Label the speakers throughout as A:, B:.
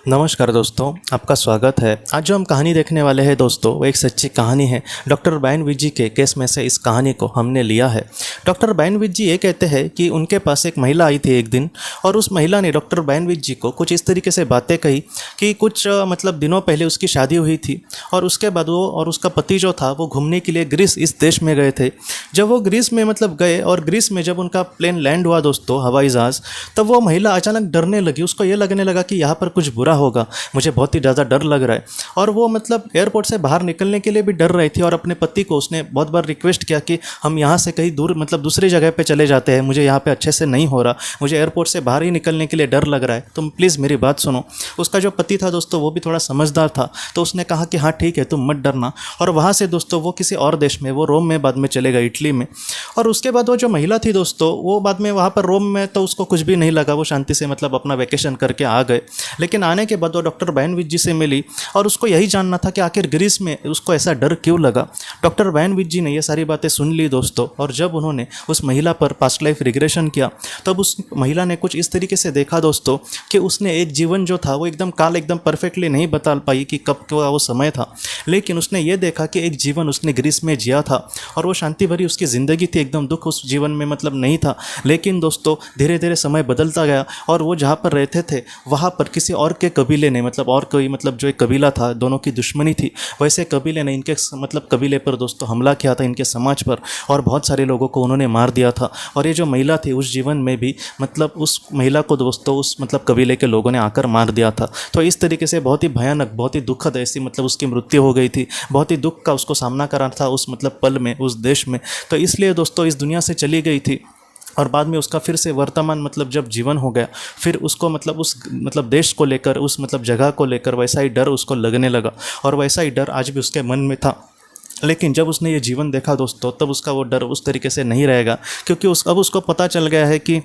A: नमस्कार दोस्तों, आपका स्वागत है। आज जो हम कहानी देखने वाले हैं दोस्तों, वो एक सच्ची कहानी है। डॉक्टर बैनविज जी के केस में से इस कहानी को हमने लिया है। डॉक्टर बैनविज जी ये कहते हैं कि उनके पास एक महिला आई थी एक दिन, और उस महिला ने डॉक्टर बैनविज जी को कुछ इस तरीके से बातें कही कि कुछ दिनों पहले उसकी शादी हुई थी, और उसके बाद वो और उसका पति जो था वो घूमने के लिए ग्रीस इस देश में गए थे। जब वो ग्रीस में गए, और ग्रीस में जब उनका प्लेन लैंड हुआ दोस्तों, हवाई जहाज़, तब वो महिला अचानक डरने लगी। उसको ये लगने लगा कि यहाँ पर कुछ बुरा होगा, मुझे बहुत ही ज़्यादा डर लग रहा है। और वो एयरपोर्ट से बाहर निकलने के लिए भी डर रही थी, और अपने पति को उसने बहुत बार रिक्वेस्ट किया कि हम यहाँ से कहीं दूर दूसरी जगह पे चले जाते हैं, मुझे यहाँ पे अच्छे से नहीं हो रहा, मुझे एयरपोर्ट से बाहर ही निकलने के लिए डर लग रहा है, तुम प्लीज़ मेरी बात सुनो। उसका जो पति था दोस्तों, वो भी थोड़ा समझदार था, तो उसने कहा कि हाँ ठीक है, तुम मत डरना। और वहाँ से दोस्तों वो किसी और देश में, वो रोम में बाद में चले गए, इटली में। और उसके बाद वो जो महिला थी दोस्तों, वो बाद में वहाँ पर रोम में तो उसको कुछ भी नहीं लगा, वो शांति से अपना वैकेशन करके आ गए। लेकिन आने के बाद वो डॉक्टर बैनविज जी से मिली, और उसको यही जानना था कि आखिर ग्रीस में उसको ऐसा डर क्यों लगा। डॉक्टर बैनविज जी ने ये सारी बातें सुन ली दोस्तों, और जब उन्होंने उस महिला पर पास्ट लाइफ रिग्रेशन किया, तब उस महिला ने कुछ इस तरीके से देखा दोस्तों कि उसने एक जीवन जो था वो एकदम परफेक्टली नहीं बता पाई कि कब का वो समय था, लेकिन उसने ये देखा कि एक जीवन उसने ग्रीस में जिया था, और वो शांति भरी उसकी ज़िंदगी थी, एकदम दुख उस जीवन में नहीं था। लेकिन दोस्तों धीरे धीरे समय बदलता गया, और वो जहाँ पर रहते थे वहाँ पर किसी और के कबीले ने और कोई जो एक कबीला था, दोनों की दुश्मनी थी, वैसे कबीले ने इनके कबीले पर दोस्तों हमला किया था, इनके समाज पर, और बहुत सारे लोगों को उन्होंने मार दिया था। और ये जो महिला थी उस जीवन में भी उस महिला को दोस्तों उस कबीले के लोगों ने आकर मार दिया था। तो इस तरीके से बहुत ही भयानक, बहुत ही दुखद ऐसी उसकी मृत्यु हो गई थी। बहुत ही दुख का उसको सामना करना था उस पल में, उस देश में। तो इसलिए दोस्तों इस दुनिया से चली गई थी, और बाद में उसका फिर से वर्तमान जब जीवन हो गया, फिर उसको उस देश को लेकर, उस जगह को लेकर वैसा ही डर उसको लगने लगा, और वैसा ही डर आज भी उसके मन में था। लेकिन जब उसने ये जीवन देखा दोस्तों, तब उसका वो डर उस तरीके से नहीं रहेगा, क्योंकि अब उसको पता चल गया है कि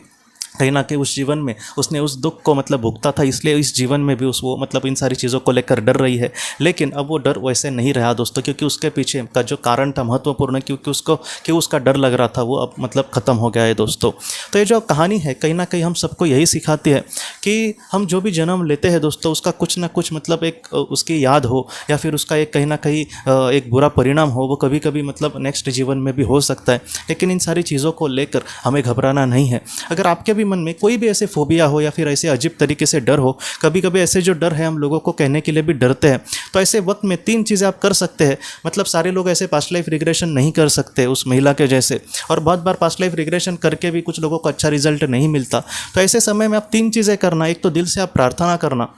A: कहीं ना कहीं उस जीवन में उसने उस दुख को भुगता था, इसलिए इस जीवन में भी वो इन सारी चीज़ों को लेकर डर रही है। लेकिन अब वो डर वैसे नहीं रहा दोस्तों, क्योंकि उसके पीछे का जो कारण था महत्वपूर्ण, क्योंकि उसका डर लग रहा था, वो अब ख़त्म हो गया है दोस्तों। तो ये जो कहानी है कहीं ना कहीं हम सबको यही सिखाती है कि हम जो भी जन्म लेते हैं दोस्तों, उसका कुछ ना कुछ एक उसकी याद हो, या फिर उसका एक कहीं ना कहीं एक बुरा परिणाम हो, वो कभी कभी नेक्स्ट जीवन में भी हो सकता है। लेकिन इन सारी चीज़ों को लेकर हमें घबराना नहीं है। अगर आपके भी मन में कोई भी ऐसे फोबिया हो, या फिर ऐसे अजीब तरीके से डर हो, कभी कभी ऐसे जो डर है हम लोगों को कहने के लिए भी डरते हैं, तो ऐसे वक्त में 3 चीज़ें आप कर सकते हैं। सारे लोग ऐसे पास्ट लाइफ रिग्रेशन नहीं कर सकते उस महिला के जैसे, और बहुत बार पास्ट लाइफ रिग्रेशन करके भी कुछ लोगों को अच्छा रिजल्ट नहीं मिलता। तो ऐसे समय में आप 3 चीज़ें करना। एक तो दिल से आप प्रार्थना करना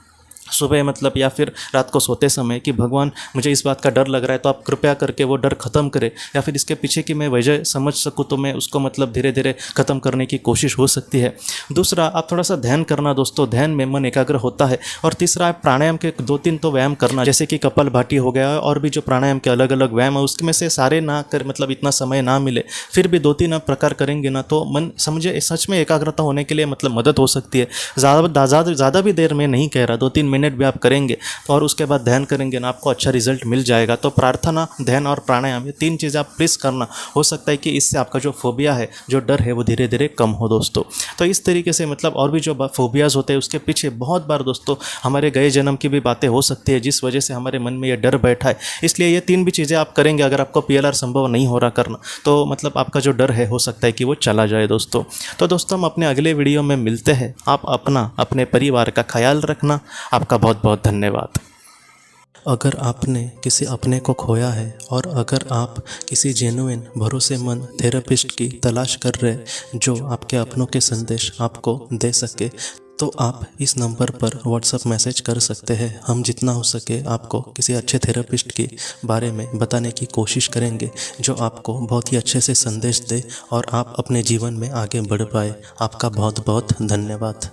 A: सुबह या फिर रात को सोते समय कि भगवान, मुझे इस बात का डर लग रहा है, तो आप कृपया करके वो डर ख़त्म करें, या फिर इसके पीछे की मैं वजह समझ सकूँ तो मैं उसको धीरे धीरे ख़त्म करने की कोशिश हो सकती है। दूसरा, आप थोड़ा सा ध्यान करना दोस्तों, ध्यान में मन एकाग्र होता है। और तीसरा, प्राणायाम के 2-3 तो व्यायाम करना, जैसे कि कपालभाति हो गया, और भी जो प्राणायाम के अलग अलग व्यायाम है, उसमें से सारे ना कर इतना समय ना मिले, फिर भी 2-3 प्रकार करेंगे ना, तो मन समझे सच में एकाग्रता होने के लिए मदद हो सकती है। ज़्यादा भी देर में नहीं कह रहा, 2-3 मिनट भी आप करेंगे तो, और उसके बाद ध्यान करेंगे ना, आपको अच्छा रिजल्ट मिल जाएगा। तो प्रार्थना, ध्यान और प्राणायाम, ये 3 चीज़ें आप प्लीज़ करना। हो सकता है कि इससे आपका जो फोबिया है, जो डर है, वो धीरे धीरे कम हो दोस्तों। तो इस तरीके से और भी जो फोबियाज़ होते हैं उसके पीछे बहुत बार दोस्तों हमारे गए जन्म की भी बातें हो सकती है, जिस वजह से हमारे मन में ये डर बैठा है। इसलिए ये 3 भी चीज़ें आप करेंगे। अगर आपको PLR संभव नहीं हो रहा करना, तो आपका जो डर है हो सकता है कि वो चला जाए दोस्तों। तो दोस्तों हम अपने अगले वीडियो में मिलते हैं। आप अपने परिवार का ख्याल रखना। आपका बहुत बहुत धन्यवाद। अगर आपने किसी अपने को खोया है, और अगर आप किसी जेन्युइन भरोसेमंद थेरेपिस्ट की तलाश कर रहे हैं जो आपके अपनों के संदेश आपको दे सके, तो आप इस नंबर पर व्हाट्सएप मैसेज कर सकते हैं। हम जितना हो सके आपको किसी अच्छे थेरेपिस्ट के बारे में बताने की कोशिश करेंगे, जो आपको बहुत ही अच्छे से संदेश दे और आप अपने जीवन में आगे बढ़ पाए। आपका बहुत बहुत धन्यवाद।